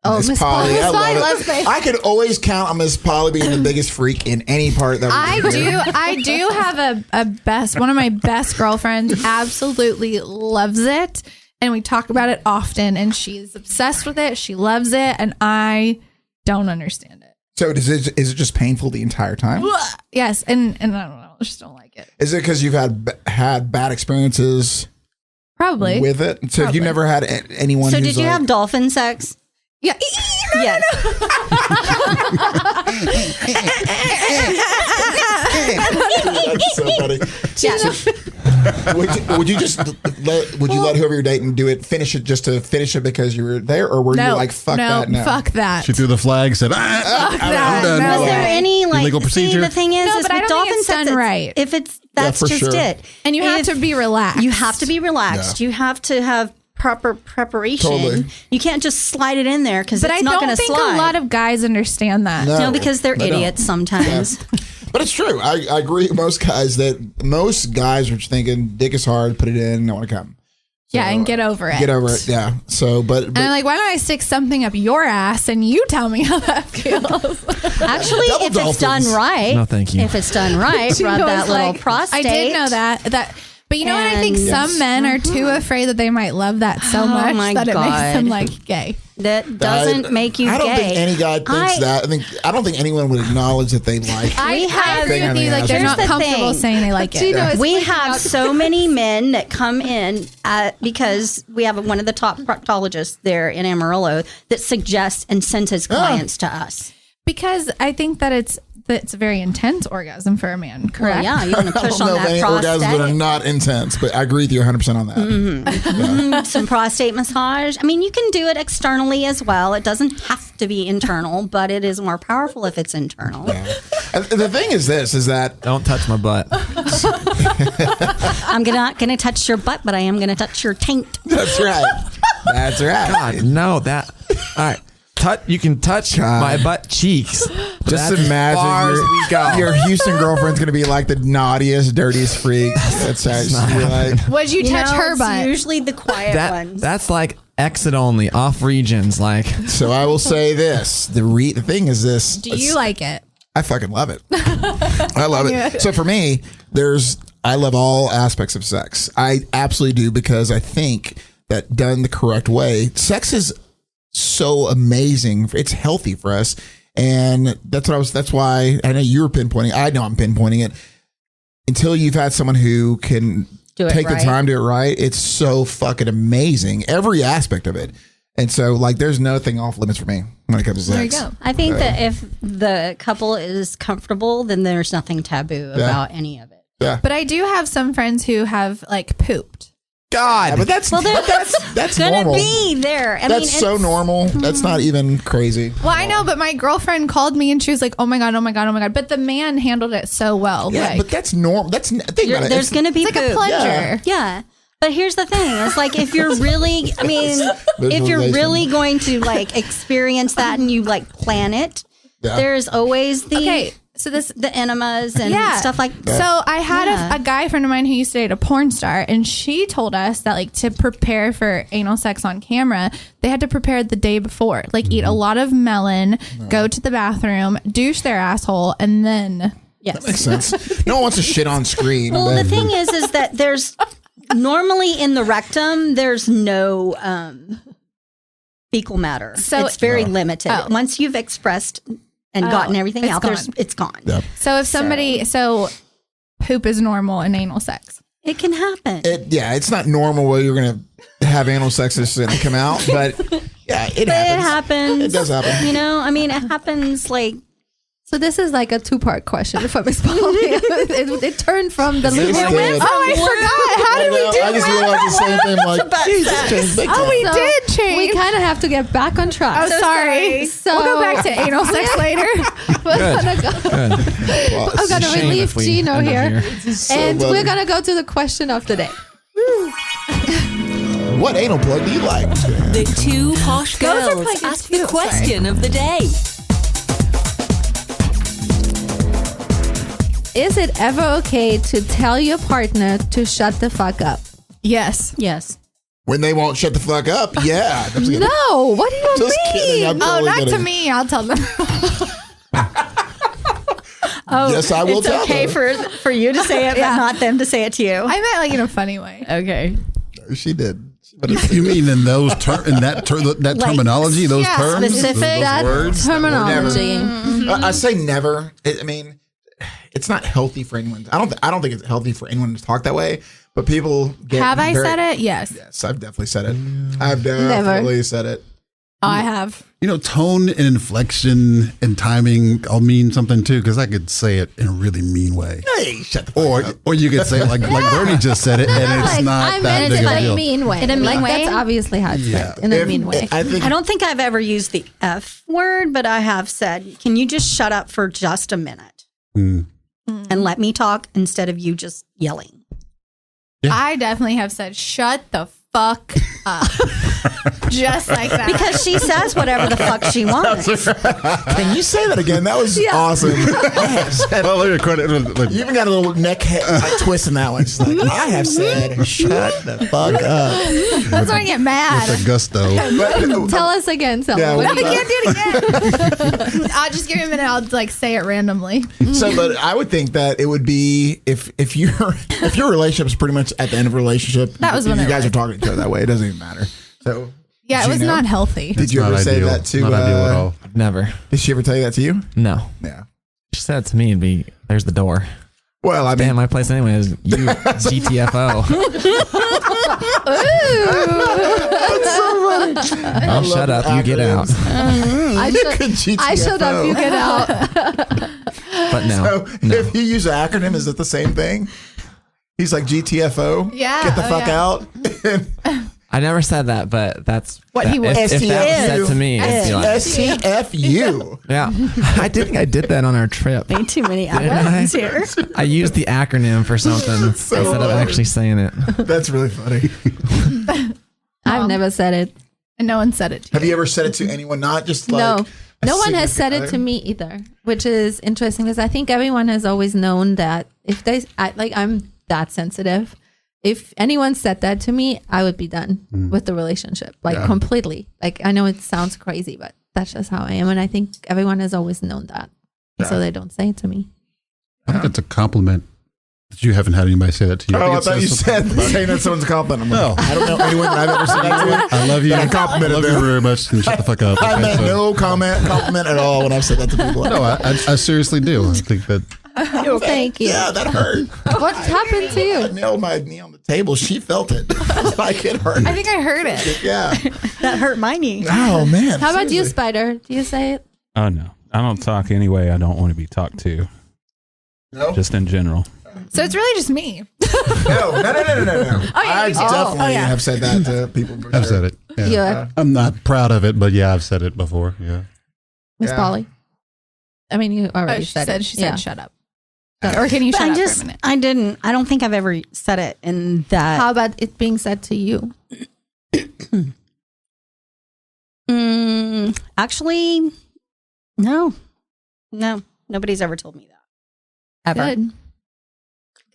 Oh, Miss Polly. I Miss Polly, love let's it. say. I could always count on Miss Polly being the biggest freak in any part that we I do have a best one of my best girlfriends absolutely loves it, and we talk about it often, and she's obsessed with it. She loves it, and I don't understand it. So is it just painful the entire time? Yes, and I don't know, I just don't like it. Is it because you've had bad experiences Probably. with it? So Probably. you've never had anyone? So who's did you like, have dolphin sex? Yeah. Yes. That's so funny. Yeah. Would you let whoever you're dating do it, finish it just to finish it because you were there, or were you like fuck that? No, fuck that. She threw the flag, said, I'm done. no. Is there any like Illegal procedure? See, the thing is, No, is but I with don't think dolphin it's sex, done right. If it's that's for just sure. it, And you have If- to be relaxed. You have to be relaxed. Yeah. You have to have proper preparation. Totally. You can't just slide it in there because But it's I not don't going to think slide. a lot of guys understand that. no, because they're they don't. idiots sometimes. But it's true. I agree with most guys that most guys are thinking dick is hard, put it in, I want to come. Yeah, and get over it. Get over it. Yeah. So, but And I'm like, why don't I stick something up your ass and you tell me how that feels? Actually, Double if it's done dolphins. right, No, thank you. If it's done right, rub Gino's that little like, prostate. I did know that. But you know what? I think And- some men are too afraid that they might love that so Oh much my that it makes God. them like gay. That doesn't make you I don't gay. think any guy thinks that. I don't think anyone would acknowledge that they like. I have- agree with you. Like they're Here's not the comfortable thing. saying they like it. Gino is We freaking have out. so many men that come in because we have one of the top proctologists there in Amarillo that suggests and sends his clients to us. Because I think that it's a very intense orgasm for a man, Well, correct? yeah, you want to I push don't on know of that any orgasms that are prostate. not intense, but I agree with you 100% on that. Some prostate massage. I mean, you can do it externally as well. It doesn't have to be internal, but it is more powerful if it's internal. And the thing is that Don't touch my butt. I'm not going to touch your butt, but I am going to touch your taint. that's right. That's right. God, no, that. All right. You can touch my butt cheeks. Just That's as imagine far as we go. your Houston girlfriend's gonna be like the naughtiest, dirtiest freak. That's you're like, Would you touch her it's butt? usually the quiet ones. That's like exit only, off regions. Like, so I will say this: the thing is this. Do you like it? I fucking love it. I love it. So for me, I love all aspects of sex. I absolutely do because I think that done the correct way, sex is so amazing. It's healthy for us. And that's why I know you're pinpointing. I know I'm pinpointing it. Until you've had someone who can Do it take the right. time to do it right, it's so fucking amazing. Every aspect of it. And so like there's nothing off limits for me when it comes to There you sex. go. I think that if the couple is comfortable, then there's nothing taboo about any of it. Yeah. But I do have some friends who have like pooped. God. But that's that's gonna normal. be there. I That's so normal. That's not even crazy. Well, I know, but my girlfriend called me and she was like, "Oh my god, oh my god, oh my god!" But the man handled it so well. Yeah, like, but that's normal. Think about it. There's going to be it's like a poop. plunger. Yeah. But here's the thing. It's like if you're really, I mean, if you're really going to like experience that and you like plan it, there's always the enemas and stuff like that. So I had a guy friend of mine who used to date a porn star, and she told us that like to prepare for anal sex on camera, they had to prepare the day before, like eat a lot of melon, go to the bathroom, douche their asshole, and then Yes. Makes sense. No one wants to shit on screen. Well, the thing is that there's normally in the rectum, there's no fecal matter. So it's very limited. Oh. Once you've expressed and gotten everything it's out, gone. it's gone. Yep. So if somebody, so poop is normal in anal sex. It can happen. It's not normal where you're going to have anal sex and come out, but yeah, it happens. It does happen. You know, I mean, it happens like. So this is like a 2-part question for Miss Polly. it turned from the It lukewarm. did. Oh, I forgot. How did we do I just realized the same thing. Like, Jesus, changed big Oh, time. we So did change. We kind of have to get back on track. Oh, sorry. So We'll go back to anal sex later. We're gonna go. Well, I'm gonna Shame relieve if we Gino end up here, so and funny. we're gonna go to the question of the day. What anal plug do you like? The two posh Those are girls plugged in ask the too, question of the day. Is it ever okay to tell your partner to shut the fuck up? Yes. Yes. When they won't shut the fuck up, yeah. I'm just kidding. No. What do you Just mean? kidding. I'm Oh, totally not to kidding. me. I'll tell them. Yes, I will It's tell okay them. for you to say it, but not them to say it to you. I meant like in a funny way. Okay. She did. But You mean in those that terminology, those yeah, terms, specific. those That words? terminology. I say never. I mean, it's not healthy for anyone. I don't think it's healthy for anyone to talk that way. But people get. Have I said it? Yes. Yes, I've definitely said it. I've definitely said it. I have. You know, tone and inflection and timing all mean something too, because I could say it in a really mean way. Hey, shut the fuck up. Or you could say it like Bernie just said it, and it's Like, not I that meant big it of a in a deal. mean way. In a mean Like, way? That's obviously how it's said. In a mean way. I think I don't think I've ever used the F word, but I have said, can you just shut up for just a minute Mm. and let me talk instead of you just yelling? I definitely have said, shut the fuck up. Just like that. Because she says whatever the fuck she wants. Can you say that again? That was awesome. I have said. Well, let me credit. You even got a little neck twist in that one. She's like, I have said, shut the fuck up. That's when I get mad. With gusto. But, Tell us again. Tell Yeah, me. well, I can't do it again. I'll just give you a minute. I'll like say it randomly. so, but I would think that it would be if your relationship is pretty much at the end of a relationship. That was you when it guys was. are talking to each other that way. It doesn't even matter. So Yeah, it was Gino, not healthy. Did you Not ever say ideal. that to? Not ideal at all. Never. Did she ever tell you that to you? No. Yeah. She said it to me, there's the door. Well, I Stay mean, at my place anyways. You GTFO. I'll shut up. You get out. I shut up. You get out. But no. So if you use an acronym, is it the same thing? He's like GTFO. Yeah. Get the fuck out. I never said that, but that's What he was. If that was said to me, I'd be like, STFU. yeah. I think I did that on our trip. Ain't too many I? acronyms here. I used the acronym for something instead of actually saying it. That's really funny. I've never said it. And no one said it to Have you ever said it to anyone? Not just like No. a No one has said it significant to me either, which is interesting because I think everyone has always known that if I'm that sensitive. If anyone said that to me, I would be done with the relationship, completely. Like, I know it sounds crazy, but that's just how I am. And I think everyone has always known that. So they don't say it to me. I think it's a compliment that you haven't had anybody say that to you. Oh, I think thought you said saying that someone's a compliment. I'm like, No. I don't know anyone that I've ever said that to. I love you. That I I complimented love you them. very much. And shut the fuck up. I Okay, meant so- no compliment at all when I've said that to people. No, I seriously do. I think that Thank you. Yeah, that hurt. What happened to I you? nailed my knee on the table. She felt it. Like it hurt. I think I heard it. Yeah. That hurt my knee. Oh man. How about you, seriously. Spider? Do you say it? Oh no, I don't talk anyway. I don't want to be talked to. No. Just in general. So it's really just me. No. I definitely have said that to people. For I've sure. said it. Yeah. Yeah. I'm not proud of it, but yeah, I've said it before. Yeah. Miss Yeah. Polly. I mean, you already She said said, it. she said, shut up. Or can you But shut I up just, for a minute? I didn't. I don't think I've ever said it in that. How about it being said to you? Actually, no, nobody's ever told me that ever. Good.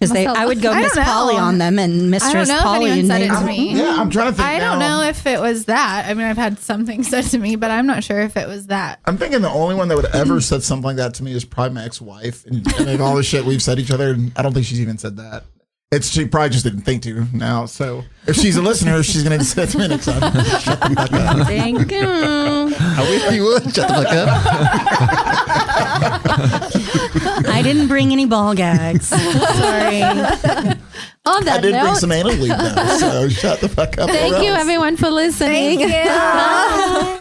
Because I would go I Miss don't know. Polly on them and I don't Mistress know if Polly. anyone And said it they- to me. Yeah, I'm trying to think. I don't now. know if it was that. I mean, I've had something said to me, but I'm not sure if it was that. I'm thinking the only one that would ever said something like that to me is probably my ex-wife, and like all the shit we've said each other. And I don't think she's even said that. She probably just didn't think to now. So if she's a listener, she's gonna say it to me next time. Shut the fuck up. Thank you. I wish you would. Shut the fuck up. I didn't bring any ball gags. Sorry. On that I did bring note, some anal leave though, so shut the fuck up. thank or you else. everyone for listening. Thank you.